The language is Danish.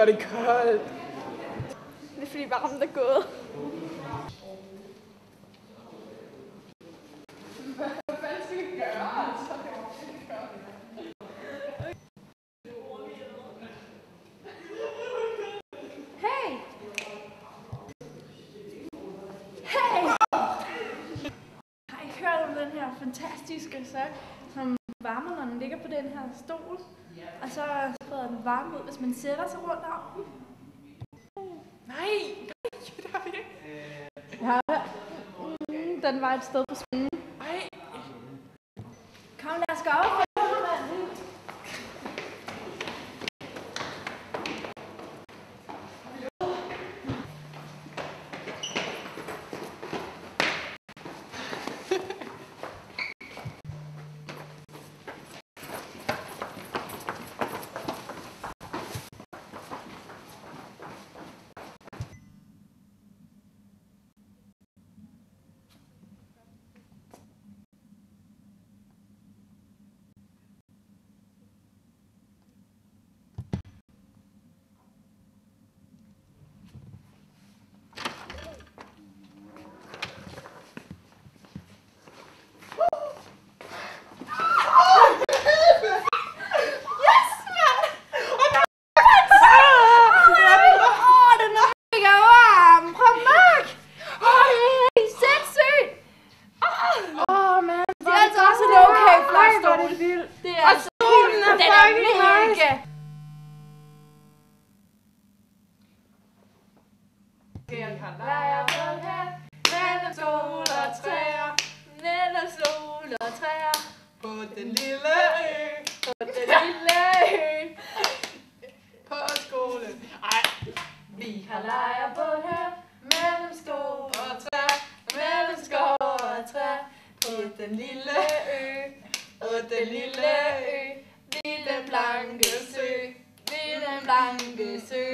er det koldt. Det er fordi varmen er gået. Hvad fanden skal vi gøre? Hey! Hey! Har I hørt om den her fantastiske sak, som varmer, når den ligger på den her stol? Og så spreder den varme ud, hvis man sætter sig rundt om den. Nej, det har vi ikke. Ja, den var et sted på spinden. Ej. Kom, lad os gå op. Det er stolen, den er mega. Mellem sol og træer, mellem sol og træer, På den lille ø, på den lille ø, på skolen. Ej, vi har lejrbål her, mellem skov og træ, mellem skov og træ, på den lille ø, på den lille ø, lille blanke sø, lille blanke sø.